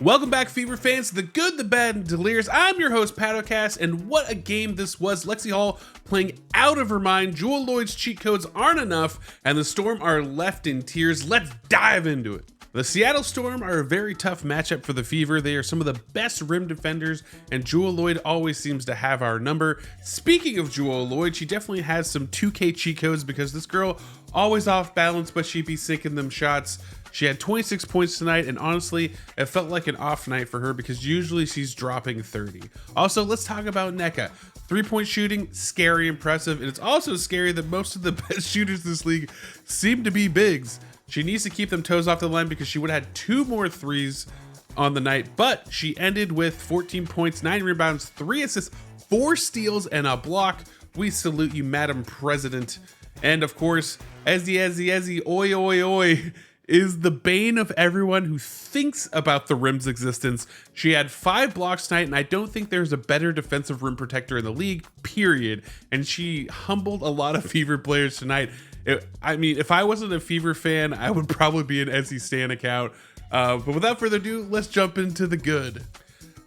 Welcome back, Fever fans, to the good, the bad, and Delirious. I'm your host, Patocast, and what a game this was. Lexie Hall playing out of her mind. Jewel Lloyd's cheat codes aren't enough, and the Storm are left in tears. Let's dive into it. The Seattle Storm are a very tough matchup for the Fever. They are some of the best rim defenders, and Jewel Lloyd always seems to have our number. Speaking of Jewel Lloyd, she definitely has some 2K cheat codes because this girl always off balance, but she'd be sinking them shots. She had 26 points tonight, and honestly, it felt like an off night for her because usually she's dropping 30. Also, let's talk about NECA. 3-point shooting, scary, impressive, and it's also scary that most of the best shooters in this league seem to be bigs. She needs to keep them toes off the line because she would have had 2 more threes on the night, but she ended with 14 points, 9 rebounds, 3 assists, 4 steals, and a block. We salute you, Madam President. And of course, Ezzy, oi, oi, oi, is the bane of everyone who thinks about the rim's existence. She had 5 blocks tonight, and I don't think there's a better defensive rim protector in the league, period. And she humbled a lot of Fever players tonight. I mean, if I wasn't a Fever fan, I would probably be an Ezzy Stan account. But without further ado, let's jump into the good.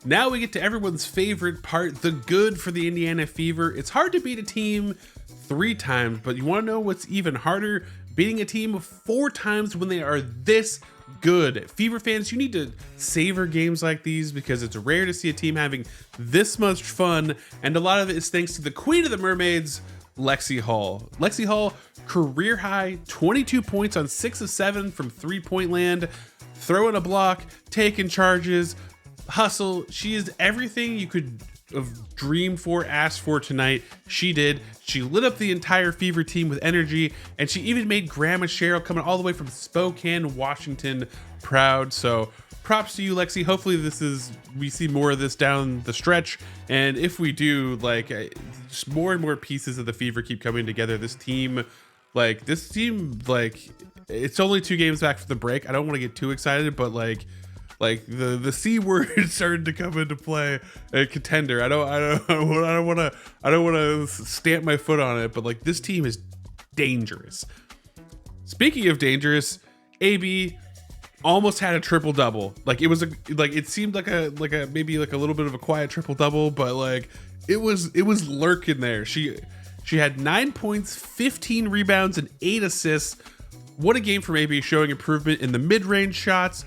Now we get to everyone's favorite part, the good for the Indiana Fever. It's hard to beat a team 3 times, but you want to know what's even harder? Beating a team 4 times when they are this good. Fever fans, you need to savor games like these because it's rare to see a team having this much fun, and a lot of it is thanks to the Queen of the Mermaids, Lexie Hall. Lexie Hall, career high 22 points on 6 of 7 from 3-point land, throwing a block, taking charges, hustle. She is everything you could have dreamed for, asked for tonight. She did. She lit up the entire Fever team with energy, and she even made Grandma Cheryl, coming all the way from Spokane, Washington, proud. So props to you, Lexie. Hopefully we see more of this down the stretch, and if we do, like, just more and more pieces of the Fever keep coming together. This team, it's only 2 games back for the break. I don't want to get too excited, but like the C word started to come into play. A contender. I don't want to stamp my foot on it, but like, this team is dangerous. Speaking of dangerous, AB almost had a triple double. Like, it seemed like a maybe like a little bit of a quiet triple double, but like it was lurking there. She had 9 points, 15 rebounds, and 8 assists. What a game from AB, showing improvement in the mid-range shots.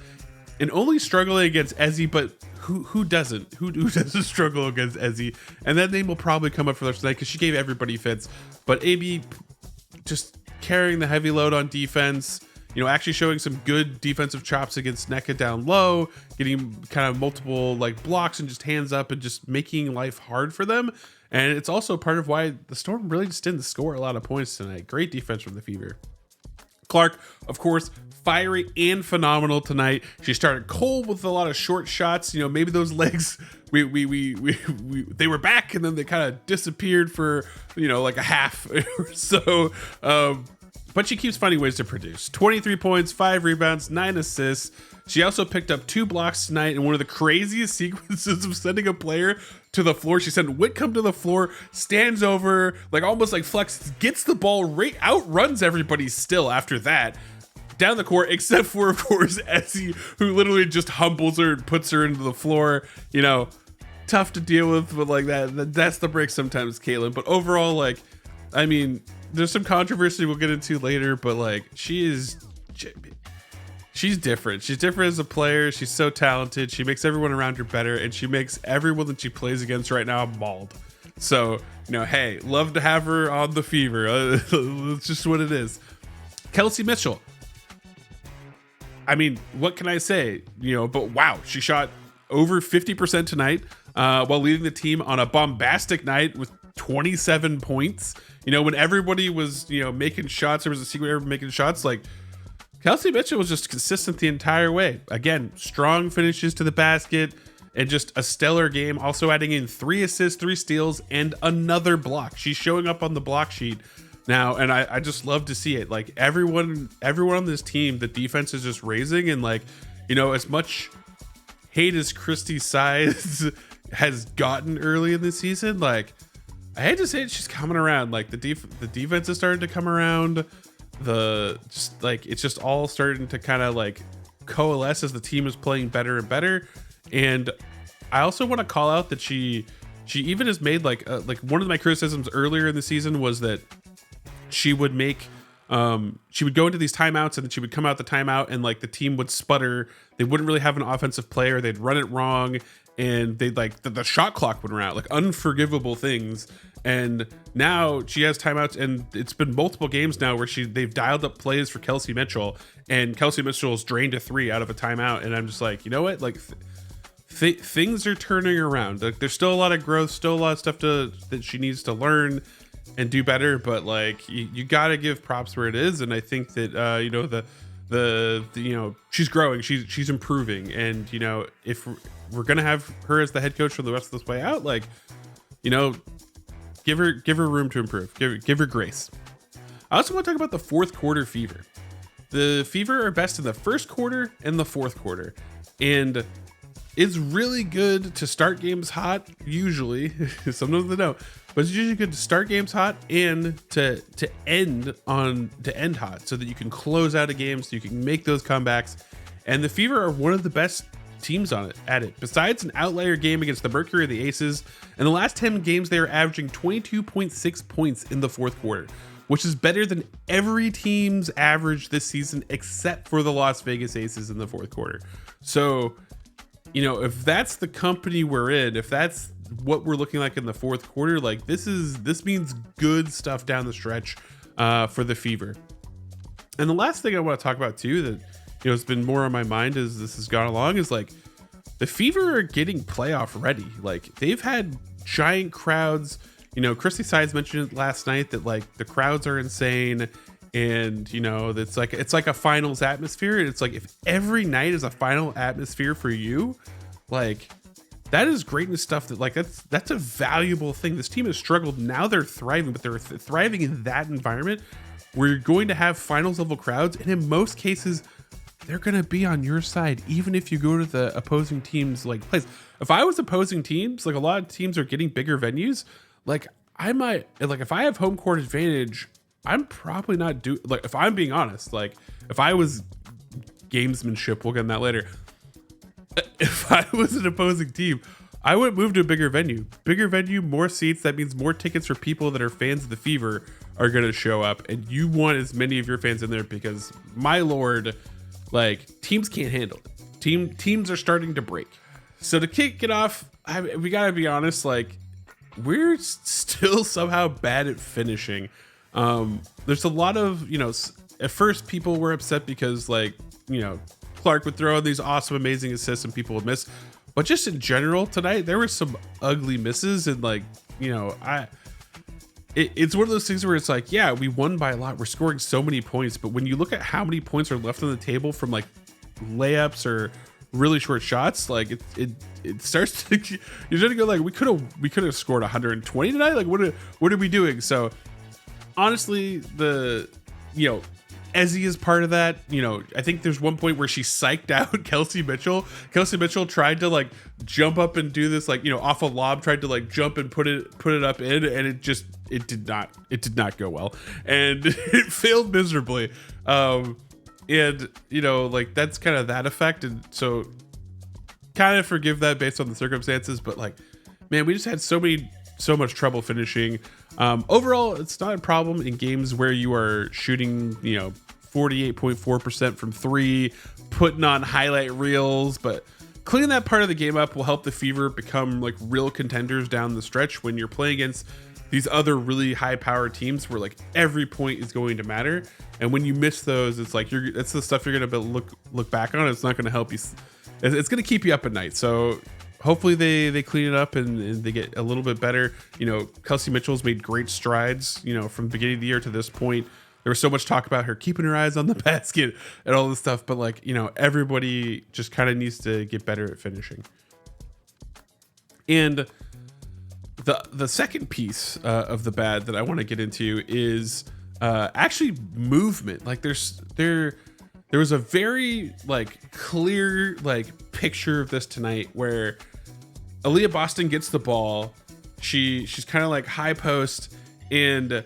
And only struggling against Ezzy, but who doesn't? Who doesn't struggle against Ezzy? And that name will probably come up for the rest of the night because she gave everybody fits. But AB just carrying the heavy load on defense, actually showing some good defensive chops against NECA down low, getting kind of multiple like blocks and just hands up and just making life hard for them. And it's also part of why the Storm really just didn't score a lot of points tonight. Great defense from the Fever. Clark, of course, fiery and phenomenal tonight. She started cold with a lot of short shots. Maybe those legs, they were back and then they kind of disappeared for, like a half or so. But she keeps finding ways to produce. 23 points, 5 rebounds, 9 assists. She also picked up 2 blocks tonight in one of the craziest sequences of sending a player to the floor. She sent Whitcomb to the floor, stands over, like almost like Flex, gets the ball, outruns everybody still after that, down the court, except for, of course, Ezzy, who literally just humbles her and puts her into the floor. Tough to deal with, but like that's the break sometimes, Caitlin. But overall, like, I mean, there's some controversy we'll get into later, but like, she's different. She's different as a player. She's so talented. She makes everyone around her better, and she makes everyone that she plays against right now mauled. So, hey, love to have her on the Fever. It's just what it is. Kelsey Mitchell. I mean, what can I say? But wow, she shot over 50% tonight while leading the team on a bombastic night with 27 points. When everybody was, making shots, there was a secret everyone making shots, like, Kelsey Mitchell was just consistent the entire way. Again, strong finishes to the basket and just a stellar game. Also adding in 3 assists, 3 steals, and another block. She's showing up on the block sheet now, and I just love to see it. Like, everyone on this team, the defense is just raising, and like, as much hate as Christie's size has gotten early in the season, like, I hate to say it, she's coming around. Like, the defense is starting to come around. It's just all starting to kind of like coalesce as the team is playing better and better. And I also want to call out that she even has made like one of my criticisms earlier in the season was that she would make she would go into these timeouts and then she would come out the timeout and like the team would sputter. They wouldn't really have an offensive player. They'd run it wrong and they'd like the shot clock would run out, like unforgivable things. And now she has timeouts, and it's been multiple games now where they've dialed up plays for Kelsey Mitchell, and Kelsey Mitchell's drained a 3 out of a timeout. And I'm just like, you know what? Like things are turning around. Like there's still a lot of growth, still a lot of stuff that she needs to learn and do better. But like you got to give props where it is. And I think that you know the you know, she's growing, she's improving, and you know, if we're gonna have her as the head coach for the rest of this way out, like, you know, give her room to improve, give her grace. I also want to talk about the fourth quarter Fever. The Fever are best in the first quarter and the fourth quarter, and it's really good to start games hot. Usually, sometimes they don't, but it's usually good to start games hot and to end hot, so that you can close out a game, so you can make those comebacks. And the Fever are one of the best teams at it. Besides an outlier game against the Mercury or the Aces, in the last 10 games they are averaging 22.6 points in the fourth quarter, which is better than every team's average this season except for the Las Vegas Aces in the fourth quarter. So, you know, if that's the company we're in, if that's what we're looking like in the fourth quarter, like this means good stuff down the stretch for the Fever. And the last thing I want to talk about too, that, you know, it's been more on my mind as this has gone along, is like the Fever are getting playoff ready. Like they've had giant crowds. You know, Christy Sides mentioned it last night that like the crowds are insane, and you know, it's like a finals atmosphere. And it's like, if every night is a final atmosphere for you, like that is greatness stuff. That like that's a valuable thing. This team has struggled. Now they're thriving, but they're thriving in that environment where you're going to have finals level crowds, and in most cases they're going to be on your side, even if you go to the opposing teams like place. If I was opposing teams, like a lot of teams are getting bigger venues, like I might, like if I have home court advantage, I'm probably not like, if I'm being honest, like if I was Gamesmanship, we'll get on that later. If I was an opposing team, I would move to a bigger venue, more seats. That means more tickets for people that are fans of the Fever are going to show up, and you want as many of your fans in there, because my Lord, like teams can't handle it. Teams are starting to break. So to kick it off, we gotta be honest, like we're still somehow bad at finishing. There's a lot of, you know, at first people were upset because like, you know, Clark would throw in these awesome, amazing assists and people would miss. But just in general tonight, there were some ugly misses, and like, you know, it's one of those things where it's like, yeah, we won by a lot. We're scoring so many points, but when you look at how many points are left on the table from like layups or really short shots, like it starts to, you're starting to go like, we could have scored 120 tonight. Like what are we doing? So honestly, you know, Ezzy is part of that. You know, I think there's one point where she psyched out Kelsey Mitchell. Kelsey Mitchell tried to like jump up and do this, like, you know, off a lob, tried to like jump and put it up in, and it did not go well, and it failed miserably. And you know, like that's kind of that effect, and so kind of forgive that based on the circumstances, but like, man, we just had so much trouble finishing. Overall, it's not a problem in games where you are shooting, you know, 48.4% from 3, putting on highlight reels, but cleaning that part of the game up will help the Fever become like real contenders down the stretch when you're playing against these other really high powered teams where like every point is going to matter. And when you miss those, it's like that's the stuff you're going to look back on. It's not going to help you. It's going to keep you up at night. So hopefully they clean it up and they get a little bit better. You know, Kelsey Mitchell's made great strides, you know, from the beginning of the year to this point. There was so much talk about her keeping her eyes on the basket and all this stuff, but like, you know, everybody just kind of needs to get better at finishing. And the second piece of the bad that I want to get into is actually movement. Like there was a very like clear like picture of this tonight where Aaliyah Boston gets the ball. She's kind of like high post, and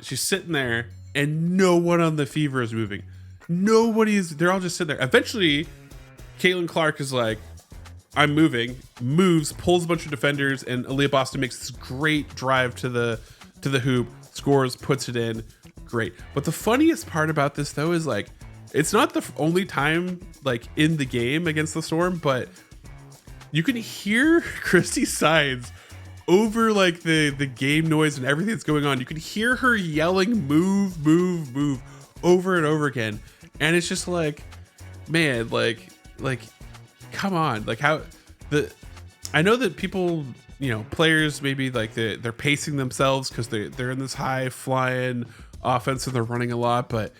she's sitting there, and no one on the Fever is moving. They're all just sitting there. Eventually, Caitlin Clark is like, I'm moving, moves, pulls a bunch of defenders, and Aaliyah Boston makes this great drive to the hoop, scores, puts it in. Great. But the funniest part about this, though, is like, it's not the only time like in the game against the Storm, but you can hear Christy Sides over like the game noise and everything that's going on. You can hear her yelling, move, move, move over and over again. And it's just like, man, like, come on. Like I know that people, players maybe like they're pacing themselves because they're in this high flying offense and they're running a lot, but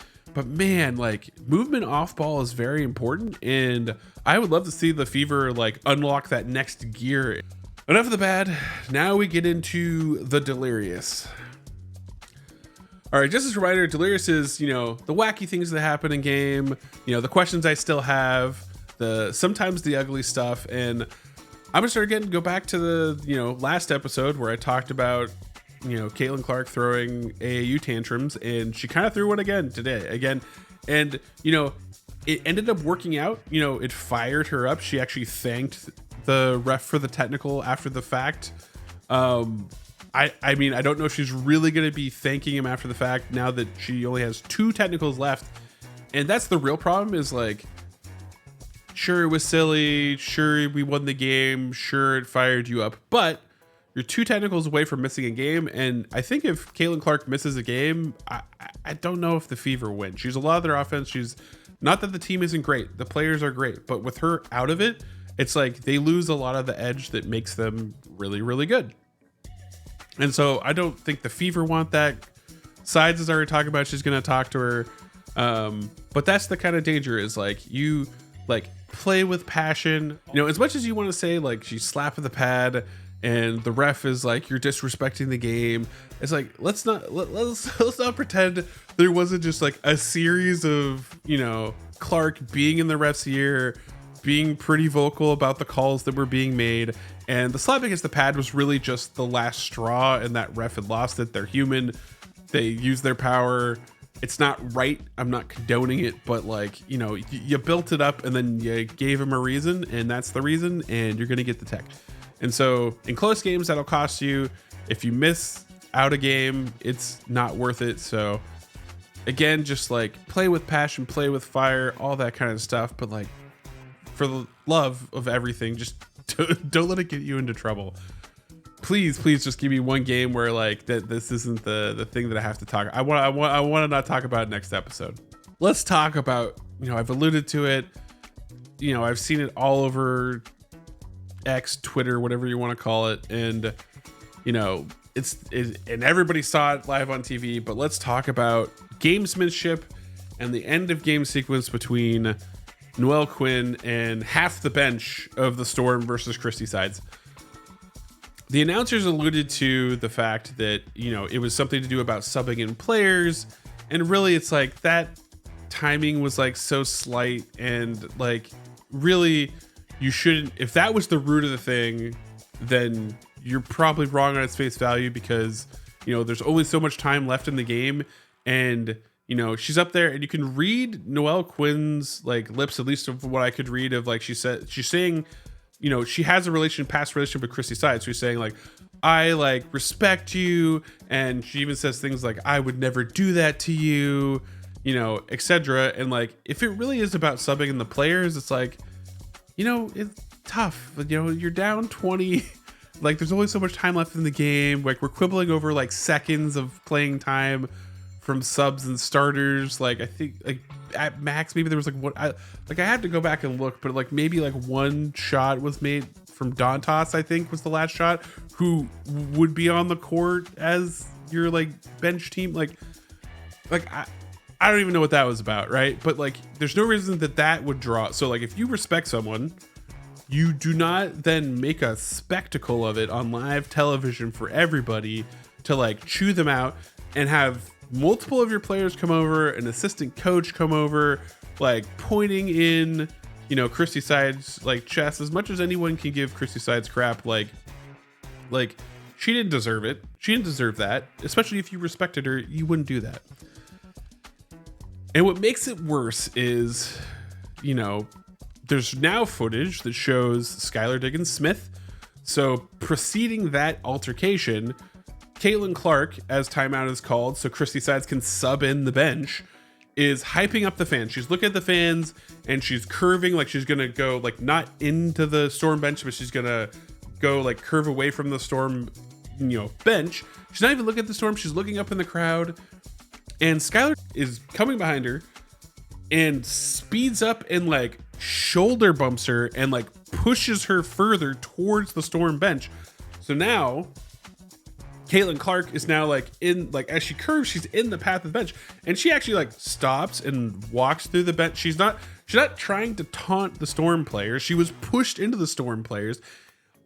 man, like movement off ball is very important, and I would love to see the Fever like unlock that next gear. Enough of the bad. Now we get into the Delirious. All right, just as a reminder, Delirious is, the wacky things that happen in game, the questions I still have, sometimes the ugly stuff, and I'm gonna go back to the, last episode where I talked about, Caitlin Clark throwing AAU tantrums, and she kind of threw one again today. And, it ended up working out. It fired her up. She actually thanked the ref for the technical after the fact. I mean, I don't know if she's really going to be thanking him after the fact now that she only has 2 technicals left. And that's the real problem is like, sure, it was silly. Sure, we won the game. Sure, it fired you up. But you're 2 technicals away from missing a game. And I think if Caitlin Clark misses a game, I don't know if the Fever win. She's a lot of their offense. She's not that the team isn't great. The players are great. But with her out of it, it's like they lose a lot of the edge that makes them really, really good. And so I don't think the Fever want that. Sides is already talking about she's going to talk to her. But that's the kind of danger is like you like play with passion. As much as you want to say like she's slapping the pad and the ref is like you're disrespecting the game. It's like let's not pretend there wasn't just like a series of Clark being in the ref's ear, being pretty vocal about the calls that were being made, and the slap against the pad was really just the last straw, and that ref had lost it. They're human. They use their power. It's not right. I'm not condoning it, but like, you built it up and then you gave him a reason, and that's the reason, and you're going to get the tech. And so in close games, that'll cost you. If you miss out a game, it's not worth it. So again, just like play with passion, play with fire, all that kind of stuff. But like for the love of everything, just don't let it get you into trouble. Please just give me one game where like that this isn't the thing that I have to talk. I want to not talk about it next episode. Let's talk about, I've alluded to it. I've seen it all over X, Twitter, whatever you want to call it, and and everybody saw it live on TV. But let's talk about gamesmanship and the end of game sequence between Noelle, Quinn, and half the bench of the Storm versus Christy Sides. The announcers alluded to the fact that it was something to do about subbing in players, and really it's like that timing was like so slight, and like really you shouldn't. If that was the root of the thing, then you're probably wrong on its face value, because there's only so much time left in the game, and she's up there, and you can read Noelle Quinn's like lips, at least of what I could read of like she's saying, she has a past relationship with Christy Sides. So she's saying like, I like respect you, and she even says things like, I would never do that to you, etc. And like, if it really is about subbing in the players, it's like, it's tough. You're down 20. Like, there's only so much time left in the game. Like, we're quibbling over like seconds of playing time from subs and starters. Like, I think like at max, maybe there was like I had to go back and look, but like maybe like one shot was made from Dantas, I think was the last shot, who would be on the court as your like bench team. Like I don't even know what that was about, right? But like, there's no reason that would draw. So like, if you respect someone, you do not then make a spectacle of it on live television for everybody to like chew them out, and have multiple of your players come over, an assistant coach come over, like pointing in, Christy Sides like chest. As much as anyone can give Christy Sides crap, like she didn't deserve it. She didn't deserve that. Especially if you respected her, you wouldn't do that. And what makes it worse is, you know, there's now footage that shows Skylar Diggins-Smith. So preceding that altercation, Caitlin Clark, as timeout is called, so Christy Sides can sub in the bench, is hyping up the fans. She's looking at the fans and she's curving like she's gonna go like not into the Storm bench, but she's gonna go like curve away from the Storm, bench. She's not even looking at the Storm. She's looking up in the crowd, and Skylar is coming behind her and speeds up and like shoulder bumps her and like pushes her further towards the Storm bench. So now Caitlin Clark is now like in, like as she curves, she's in the path of the bench, and she actually like stops and walks through the bench. She's not trying to taunt the Storm players. She was pushed into the Storm players.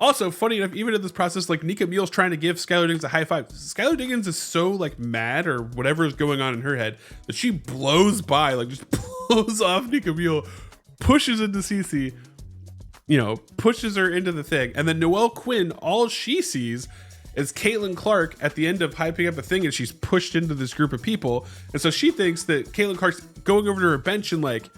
Also, funny enough, even in this process, like Nika Mule's trying to give Skylar Diggins a high five. Skylar Diggins is so like mad or whatever is going on in her head that she blows by, like just blows off Nika Mule, pushes into Cece, pushes her into the thing. And then Noelle Quinn, all she sees is Caitlin Clark at the end of hyping up a thing, and she's pushed into this group of people. And so she thinks that Caitlin Clark's going over to her bench and like,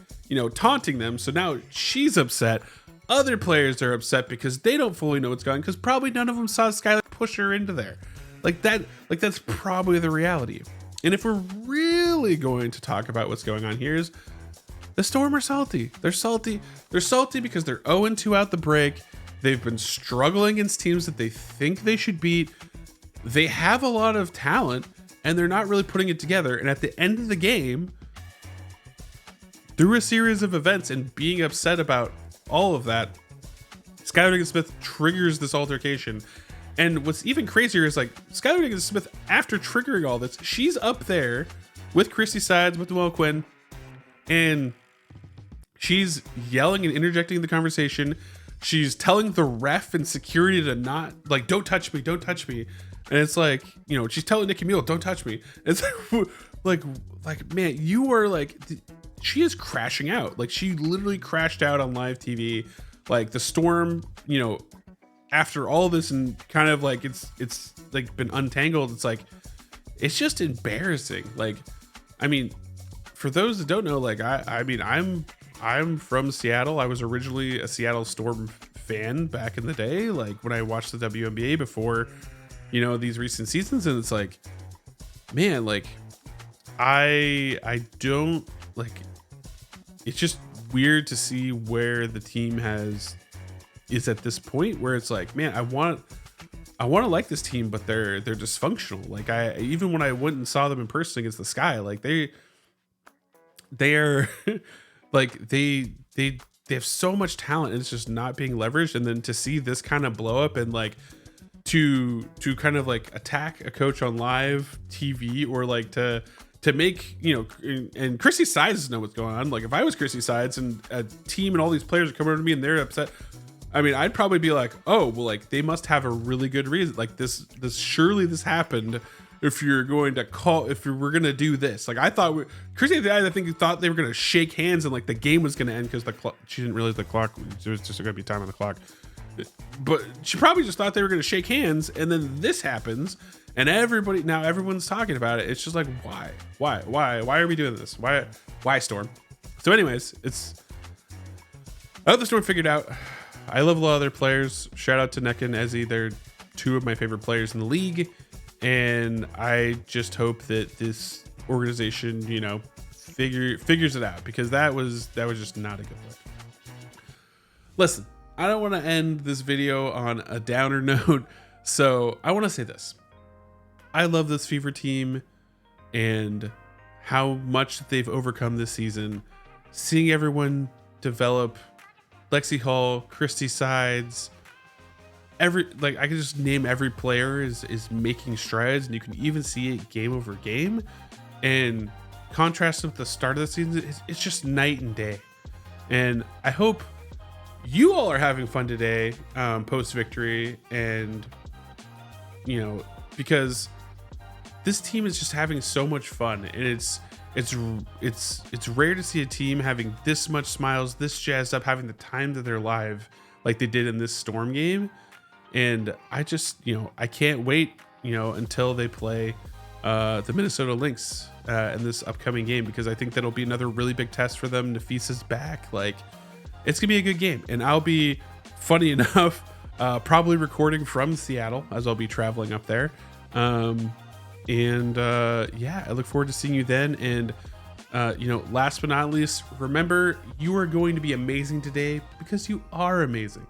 taunting them. So now she's upset. Other players are upset because they don't fully know what's going on, because probably none of them saw Skylar push her into there. That's probably the reality. And if we're really going to talk about what's going on here, is the Storm are salty. They're salty. They're salty because they're 0-2 out the break. They've been struggling against teams that they think they should beat. They have a lot of talent and they're not really putting it together. And at the end of the game, through a series of events and being upset about all of that, Skylar Diggins-Smith triggers this altercation. And what's even crazier is like Skylar Diggins-Smith, after triggering all this, she's up there with Christy Sides, with Noelle Quinn, and she's yelling and interjecting the conversation. She's telling the ref and security to not, like, don't touch me, don't touch me. And it's like, she's telling Nikki Mule, don't touch me. It's like, man, you are like, she is crashing out. Like, she literally crashed out on live TV. Like, the Storm, after all this and kind of like, it's like been untangled. It's like, it's just embarrassing. Like, I mean, for those that don't know, like, I'm from Seattle. I was originally a Seattle Storm fan back in the day, like when I watched the WNBA before, these recent seasons. And it's like, man, like I don't like, it's just weird to see where the team is at this point where it's like, man, I want to like this team, but they're dysfunctional. Like even when I went and saw them in person against the Sky, like they are like they have so much talent and it's just not being leveraged. And then to see this kind of blow up and like to kind of like attack a coach on live TV, or like to make, and Chrissy Sides doesn't know what's going on. Like if I was Chrissy Sides and a team and all these players are coming over to me and they're upset, I mean, I'd probably be like, oh, well, like they must have a really good reason. Like this surely this happened. If you're going to we're going to do this, like I thought Chrissy, I think thought they were going to shake hands and like the game was going to end because she didn't realize the clock, there was just going to be time on the clock. But she probably just thought they were going to shake hands, and then this happens and everyone's talking about it. It's just like, why are we doing this? Why Storm? So anyways, I hope the Storm figured out. I love a lot of their players. Shout out to Neka and Ezzy. They're two of my favorite players in the league. And I just hope that this organization, figures it out, because that was just not a good look. Listen, I don't want to end this video on a downer note, so I want to say this. I love this Fever team and how much they've overcome this season. Seeing everyone develop, Lexie Hall, Christy Sides, I can just name every player is making strides, and you can even see it game over game. And contrast with the start of the season, it's just night and day. And I hope you all are having fun today, post victory, and because this team is just having so much fun, and it's rare to see a team having this much smiles, this jazzed up, having the time of their life like they did in this Storm game. And I just, I can't wait, until they play the Minnesota Lynx in this upcoming game, because I think that'll be another really big test for them. Nafisa's back. Like, it's gonna be a good game, and I'll be, funny enough, probably recording from Seattle as I'll be traveling up there. Yeah, I look forward to seeing you then. And you know, last but not least, remember, you are going to be amazing today because you are amazing.